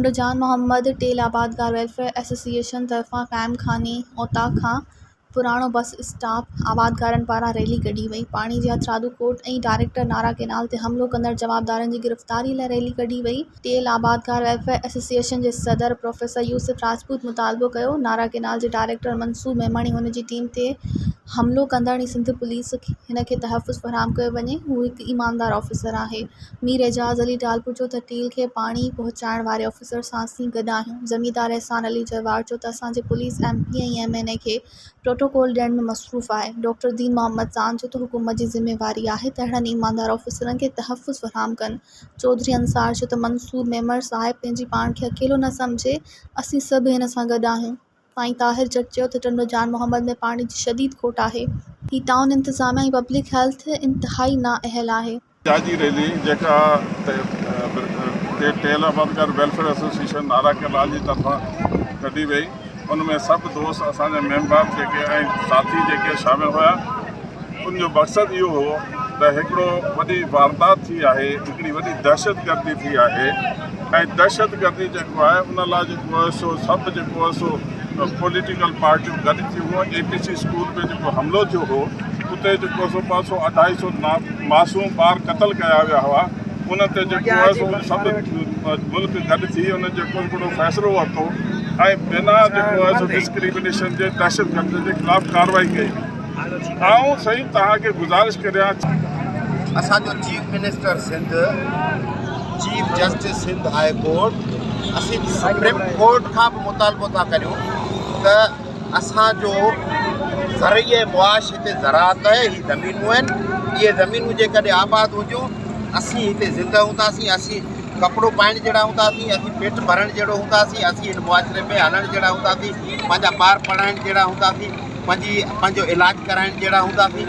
टंडो जान Mohammad tell आबादगार welfare association तरफ़ां क़ाइम खाने ओता खां पुराणो बस स्टॉप आबादगारनि पारां रैली कढी वई। पाणी जे हथरादू कोर्ट ऐं डायरेक्टर नारा केनाल ते हमलो कंदड़ जवाबदारनि जी गिरफ़्तारी लाइ रैली कढी वई। टेल आबादगार वेलफेयर एसोसिएशन जे सदर प्रोफेसर यूसुफ राजपूत मुतालबो कयो नारा केनाल जे डायरेक्टर मंसूर मेमणी हुन जी टीम ते हमलो कंदड़ सिंध पुलिस हिन खे तहफ़्फ़ुज़ फ़राहम कयो वञे। हू हिकु ईमानदार ऑफिसर आहे। मीर एजाज़ अली टालपुर चयो त टेल खे पाणी पहुचाइण वारे ऑफिसर सां असीं गॾु आहियूं। ज़मींदार एहसान अली जवार चयो त असांजे पुलिस MP ऐं MNA खे प्रोटोकॉल ॾियण में मसरूफ़ आहे। डॉक्टर दीन मोहम्मद ज़ान चयो त हुकूमत जी ज़िम्मेवारी आहे त अहिड़नि ईमानदार ऑफिसरनि खे तहफ़्फ़ुज़ फ़राहम कनि। चौधरी अंसार चयो त मंसूर मेमण साहिब पंहिंजी पाण खे अकेलो न सम्झे, असीं सभु हिन सां गॾु आहियूं। साईं ताहिर जट चयो त टंडो जान मोहम्मद में पाणी जी शदीद खोट आहे। ही टाउन इंतज़ामिया ऐं पब्लिक हेल्थ इंतिहाई नाअहल आहे। जाजी रैली जेका टेल आबादगार वेलफेयर एसोसिएशन नारा केनाल जी तरफ़ां कढी वई, उनमें सभु दोस्त असांजा मेंबर जेके ऐं साथी जेके शामिल हुआ। उनजो मक़सदु इहो हो त हिकिड़ो वॾी वारदात थी आहे, हिकिड़ी वॾी दहशतगर्दी थी आहे ऐं दहशतगर्दी जेको आहे उन लाइ जेको आहे सो सभु जेको आहे सो पॉलिटिकल पार्टियूं गॾु थी हुयूं। APC स्कूल में जेको हमलो थियो हो उते जेको सो 200-250 मासूम ॿार क़तल कया विया हुआ। उन ते जेको आहे सो सभु मुल्क गॾु थी उन जेको हिकिड़ो फ़ैसिलो वरितो ऐं बिना जेको आहे सो डिस्क्रिमिनेशन जे दहशतगर्दी जे ख़िलाफ़ कार्रवाई कई। आऊं साईं तव्हांखे गुज़ारिश करियां, असांजो chief minister Sindh, chief justice Sindh high court, असीं सुप्रीम कोर्ट खां बि मुतालबो था करियूं त असांजो ज़रिए मुआश हिते ज़राअत आहे, ही ज़मीनूं आहिनि। इहे ज़मीनूं जेकॾहिं आबाद हुजूं, असीं हिते ज़िंदा हूंदासीं, असीं कपिड़ो पाइण जहिड़ा हूंदासीं, असीं पेट भरण जहिड़ो हूंदासीं, असीं हिन मुआशरे में हलण जहिड़ा हूंदासीं, पंहिंजा ॿार पढ़ाइण जहिड़ा हूंदासीं, पंहिंजो इलाजु कराइण जहिड़ा हूंदासीं।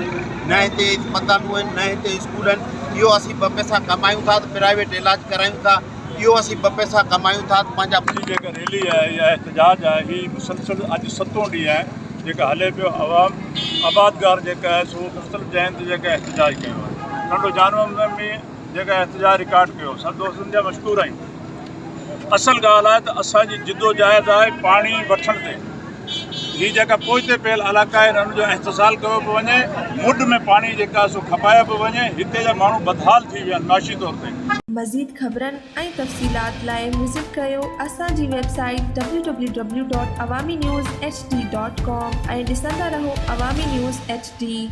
न हिते अस्पतालूं आहिनि, न हिते स्कूल आहिनि। इहो असीं 2 पैसा कमायूं था त प्राइवेट इलाजु करायूं था, इहो असीं 2 पैसा कमायूं था त पंहिंजा जेका रैली आहे या एहतजाज आहे, ही मुसलसल अॼु 7हों ॾींहुं आहे जेका हले पियो। अवाम आबादगार जेका आहे सो मुख़्तलिफ़ जॻहियुनि ते जेका एहतजाज कयो आहे। टंडो जान मोहम्मद में जेका एहतजाज रिकॉर्ड कयो, सभु दोस्तनि जा मशकूर आहियूं। असल ॻाल्हि आहे त असांजी जिदोजहद आहे पाणी वठण ते। ही जेका पोइते पियल इलाइक़ा आहिनि उनजो इस्तेसाल कयो पियो वञे, मुड में पाणी जेका सो खपायो पियो वञे। हिते जा माण्हू बदहाल थी विया आहिनि माशी तौर ते। मज़ीद ख़बरनि ऐं तफ़सीलात लाइ विज़िट कयो असांजी वेबसाइट www.awamiNewsHD.com ऐं ॾिसंदा रहो अवामी न्यूज़ HD।